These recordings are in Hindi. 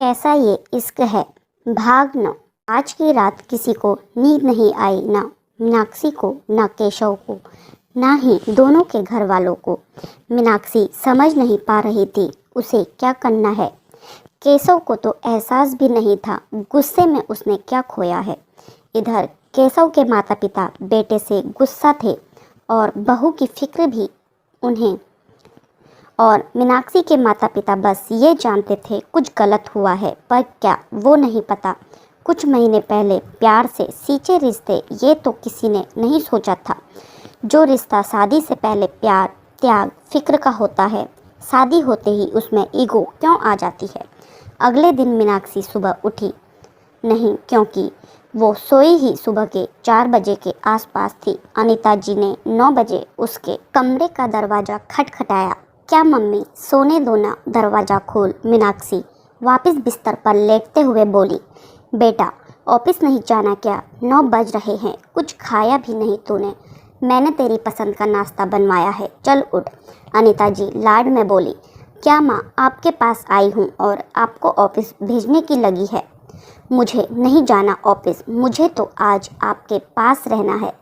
कैसा ये इश्क है। भाग 9। आज की रात किसी को नींद नहीं आई, ना मीनाक्षी को, ना केशव को, ना ही दोनों के घर वालों को। मीनाक्षी समझ नहीं पा रही थी उसे क्या करना है। केशव को तो एहसास भी नहीं था गुस्से में उसने क्या खोया है। इधर केशव के माता पिता बेटे से गुस्सा थे और बहू की फिक्र भी उन्हें, और मीनाक्षी के माता पिता बस ये जानते थे कुछ गलत हुआ है, पर क्या वो नहीं पता कुछ महीने पहले प्यार से सींचे रिश्ते ये तो किसी ने नहीं सोचा था। जो रिश्ता शादी से पहले प्यार, त्याग, फिक्र का होता है, शादी होते ही उसमें ईगो क्यों आ जाती है। अगले दिन मीनाक्षी सुबह उठी नहीं, क्योंकि वो सोई ही सुबह के 4 बजे के आसपास थी। अनीता जी ने 9 बजे उसके कमरे का दरवाज़ा खटखटाया। क्या मम्मी, सोने दो ना, दरवाज़ा खोल। मीनाक्षी वापस बिस्तर पर लेटते हुए बोली, बेटा ऑफिस नहीं जाना क्या? 9 बज रहे हैं, कुछ खाया भी नहीं तूने। मैंने तेरी पसंद का नाश्ता बनवाया है, चल उठ। अनीता जी लाड में बोली, क्या माँ, आपके पास आई हूँ और आपको ऑफिस भेजने की लगी है। मुझे नहीं जाना ऑफिस, मुझे तो आज आपके पास रहना है।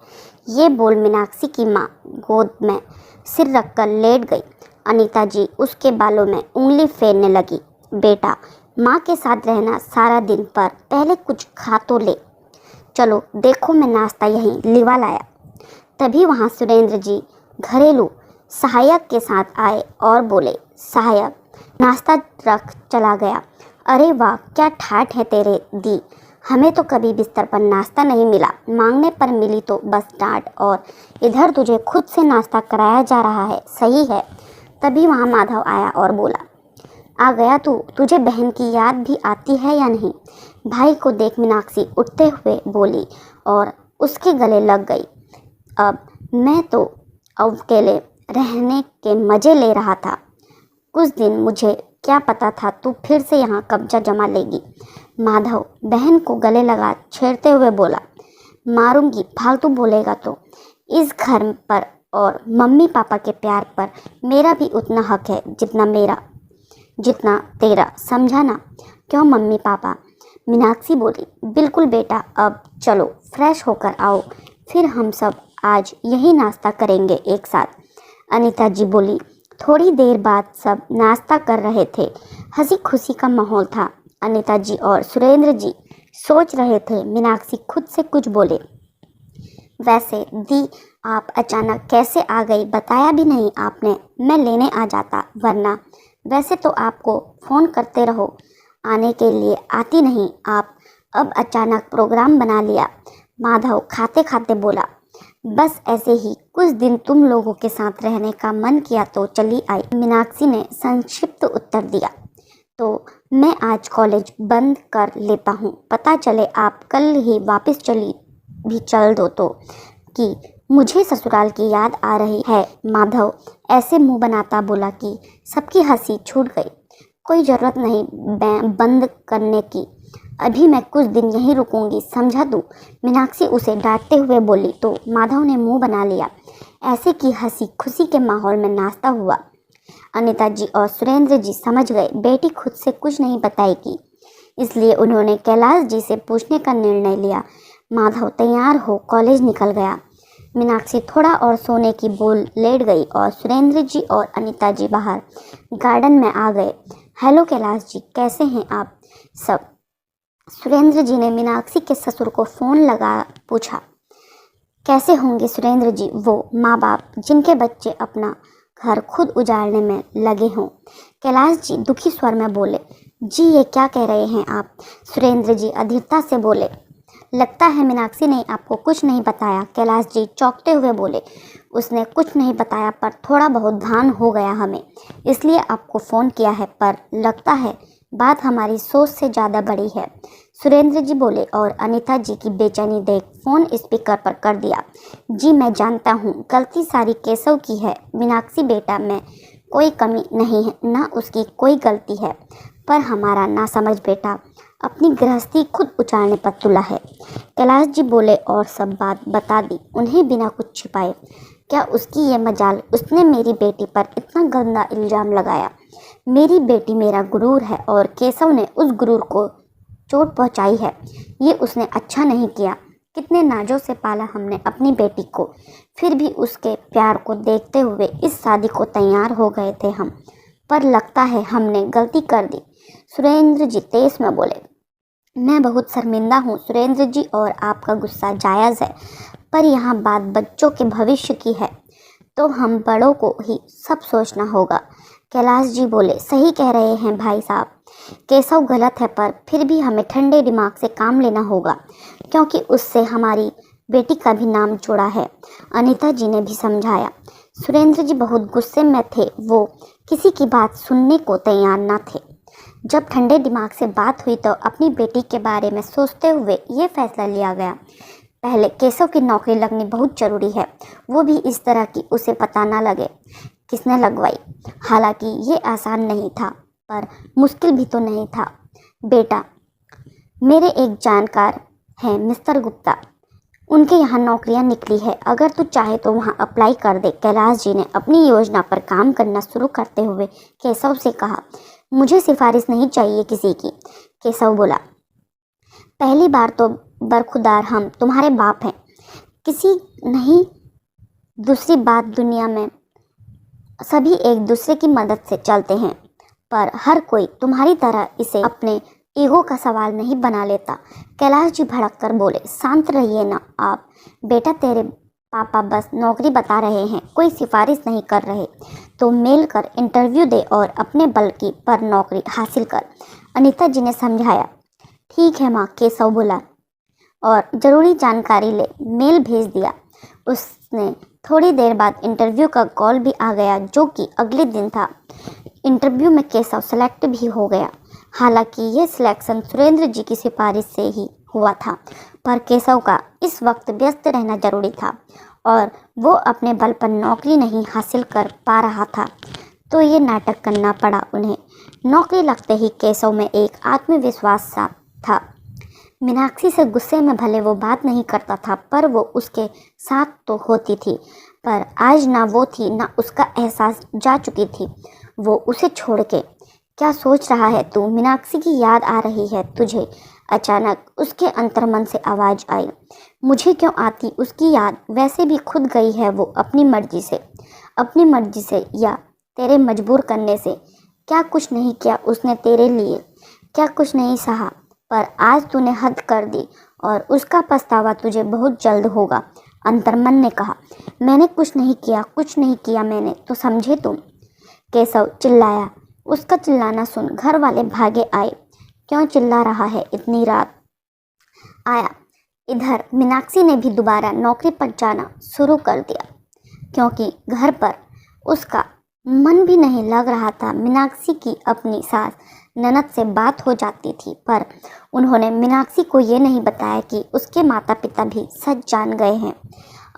ये बोल मीनाक्षी की माँ गोद में सिर रखकर लेट गई। अनीता जी उसके बालों में उंगली फेरने लगी। बेटा, माँ के साथ रहना सारा दिन, पर पहले कुछ खा तो ले। चलो देखो, मैं नाश्ता यहीं लिवा लाया। तभी वहाँ सुरेंद्र जी घरेलू सहायक के साथ आए और बोले, सहायक नाश्ता रख चला गया। अरे वाह, क्या ठाठ है तेरे दी, हमें तो कभी बिस्तर पर नाश्ता नहीं मिला, मांगने पर मिली तो बस डांट, और इधर तुझे खुद से नाश्ता कराया जा रहा है, सही है। तभी वहाँ माधव आया और बोला, आ गया तू, तुझे बहन की याद भी आती है या नहीं? भाई को देख मीनाक्षी उठते हुए बोली और उसके गले लग गई। अब मैं तो अकेले रहने के मज़े ले रहा था, कुछ दिन मुझे क्या पता था तू फिर से यहाँ कब्जा जमा लेगी। माधव बहन को गले लगा छेड़ते हुए बोला, मारूंगी फालतू बोलेगा तो। इस घर पर और मम्मी पापा के प्यार पर मेरा भी उतना हक है जितना तेरा, समझा ना? क्यों मम्मी पापा? मीनाक्षी बोली, बिल्कुल बेटा, अब चलो फ्रेश होकर आओ, फिर हम सब आज यही नाश्ता करेंगे एक साथ। अनीता जी बोली। थोड़ी देर बाद सब नाश्ता कर रहे थे, हंसी खुशी का माहौल था। अनीता जी और सुरेंद्र जी सोच रहे थे मीनाक्षी खुद से कुछ बोले। वैसे दी, आप अचानक कैसे आ गई, बताया भी नहीं आपने, मैं लेने आ जाता, वरना वैसे तो आपको फ़ोन करते रहो, आने के लिए आती नहीं आप, अब अचानक प्रोग्राम बना लिया। माधव खाते खाते बोला, बस ऐसे ही कुछ दिन तुम लोगों के साथ रहने का मन किया तो चली आई। मीनाक्षी ने संक्षिप्त उत्तर दिया, तो मैं आज कॉलेज बंद कर लेता हूँ, पता चले आप कल ही वापस चल दो तो, कि मुझे ससुराल की याद आ रही है। माधव ऐसे मुंह बनाता बोला कि सबकी हंसी छूट गई। कोई ज़रूरत नहीं बंद करने की, अभी मैं कुछ दिन यहीं रुकूंगी, समझा तू? मीनाक्षी उसे डांटते हुए बोली तो माधव ने मुंह बना लिया। ऐसे की हंसी खुशी के माहौल में नाश्ता हुआ। अनीता जी और सुरेंद्र जी समझ गए बेटी खुद से कुछ नहीं बताएगी, इसलिए उन्होंने कैलाश जी से पूछने का निर्णय लिया। माधव तैयार हो कॉलेज निकल गया। मीनाक्षी थोड़ा और सोने की बोल लेट गई और सुरेंद्र जी और अनीता जी बाहर गार्डन में आ गए। हेलो कैलाश जी, कैसे हैं आप सब? सुरेंद्र जी ने मीनाक्षी के ससुर को फ़ोन लगा पूछा। कैसे होंगे सुरेंद्र जी वो माँ बाप जिनके बच्चे अपना घर खुद उजाड़ने में लगे हों? कैलाश जी दुखी स्वर में बोले। जी ये क्या कह रहे हैं आप? सुरेंद्र जी अधीरता से बोले। लगता है मीनाक्षी ने आपको कुछ नहीं बताया। कैलाश जी चौंकते हुए बोले, उसने कुछ नहीं बताया, पर थोड़ा बहुत ध्यान हो गया हमें, इसलिए आपको फ़ोन किया है, पर लगता है बात हमारी सोच से ज़्यादा बड़ी है। सुरेंद्र जी बोले और अनीता जी की बेचैनी देख फ़ोन स्पीकर पर कर दिया। जी मैं जानता हूँ गलती सारी केशव की है मीनाक्षी बेटा, में कोई कमी नहीं है, ना उसकी कोई गलती है, पर हमारा नासमझ बेटा अपनी गृहस्थी खुद उचारने पर तुला है। कैलाश जी बोले और सब बात बता दी उन्हें बिना कुछ छिपाए। क्या उसकी ये मजाल, उसने मेरी बेटी पर इतना गंदा इल्ज़ाम लगाया। मेरी बेटी मेरा गुरूर है और केशव ने उस गुरूर को चोट पहुंचाई है। ये उसने अच्छा नहीं किया। कितने नाजों से पाला हमने अपनी बेटी को, फिर भी उसके प्यार को देखते हुए इस शादी को तैयार हो गए थे हम, पर लगता है हमने गलती कर दी। सुरेंद्र जी तेज में बोले। मैं बहुत शर्मिंदा हूँ सुरेंद्र जी, और आपका गुस्सा जायज़ है, पर यहाँ बात बच्चों के भविष्य की है, तो हम बड़ों को ही सब सोचना होगा। कैलाश जी बोले। सही कह रहे हैं भाई साहब, केशव गलत है, पर फिर भी हमें ठंडे दिमाग से काम लेना होगा, क्योंकि उससे हमारी बेटी का भी नाम जुड़ा है। अनीता जी ने भी समझाया। सुरेंद्र जी बहुत गुस्से में थे, वो किसी की बात सुनने को तैयार न थे। जब ठंडे दिमाग से बात हुई तो अपनी बेटी के बारे में सोचते हुए ये फैसला लिया गया। पहले केशव की नौकरी लगनी बहुत ज़रूरी है, वो भी इस तरह की उसे पता ना लगे किसने लगवाई। हालांकि ये आसान नहीं था, पर मुश्किल भी तो नहीं था। बेटा, मेरे एक जानकार हैं मिस्टर गुप्ता, उनके यहाँ नौकरियाँ निकली है, अगर तू चाहे तो वहाँ अप्लाई कर दे। कैलाश जी ने अपनी योजना पर काम करना शुरू करते हुए केशव से कहा। मुझे सिफारिश नहीं चाहिए किसी की, केशव बोला। पहली बार तो बरखुदार हम तुम्हारे बाप हैं, किसी नहीं। दूसरी बात, दुनिया में सभी एक दूसरे की मदद से चलते हैं, पर हर कोई तुम्हारी तरह इसे अपने ईगो का सवाल नहीं बना लेता। कैलाश जी भड़क कर बोले। शांत रहिए ना आप। बेटा, तेरे पापा बस नौकरी बता रहे हैं, कोई सिफारिश नहीं कर रहे। तो मेल कर इंटरव्यू दे और अपने बल की पर नौकरी हासिल कर, अनीता जी ने समझाया। ठीक है माँ, केशव बोला और ज़रूरी जानकारी ले मेल भेज दिया। उसने थोड़ी देर बाद इंटरव्यू का कॉल भी आ गया, जो कि अगले दिन था। इंटरव्यू में केशव सेलेक्ट भी हो गया। हालांकि ये सिलेक्शन सुरेंद्र जी की सिफारिश से ही हुआ था, पर केशव का इस वक्त व्यस्त रहना जरूरी था और वो अपने बल पर नौकरी नहीं हासिल कर पा रहा था, तो ये नाटक करना पड़ा उन्हें। नौकरी लगते ही केशव में एक आत्मविश्वास सा था। मीनाक्षी से गुस्से में भले वो बात नहीं करता था, पर वो उसके साथ तो होती थी, पर आज ना वो थी ना उसका एहसास जा चुकी थी। वो उसे छोड़ के क्या सोच रहा है तू? मीनाक्षी की याद आ रही है तुझे? अचानक उसके अंतर्मन से आवाज़ आई। मुझे क्यों आती उसकी याद? वैसे भी खुद गई है वो अपनी मर्जी से या तेरे मजबूर करने से। क्या कुछ नहीं किया उसने तेरे लिए? क्या कुछ नहीं सहा? पर आज तूने हद कर दी और उसका पछतावा तुझे बहुत जल्द होगा। अंतर्मन ने कहा। मैंने कुछ नहीं किया मैंने, तो समझे तुम? केशव चिल्लाया। उसका चिल्लाना सुन घर वाले भागे आए। क्यों चिल्ला रहा है इतनी रात? आया। इधर मीनाक्षी ने भी दोबारा नौकरी पर जाना शुरू कर दिया, क्योंकि घर पर उसका मन भी नहीं लग रहा था। मीनाक्षी की अपनी सास ननद से बात हो जाती थी, पर उन्होंने मीनाक्षी को ये नहीं बताया कि उसके माता पिता भी सच जान गए हैं।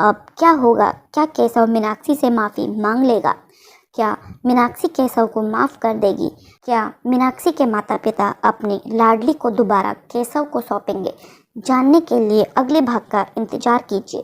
अब क्या होगा? क्या केशव मीनाक्षी से माफ़ी मांग लेगा? क्या मीनाक्षी केशव को माफ़ कर देगी? क्या मीनाक्षी के माता पिता अपनी लाडली को दोबारा केशव को सौंपेंगे? जानने के लिए अगले भाग का इंतज़ार कीजिए।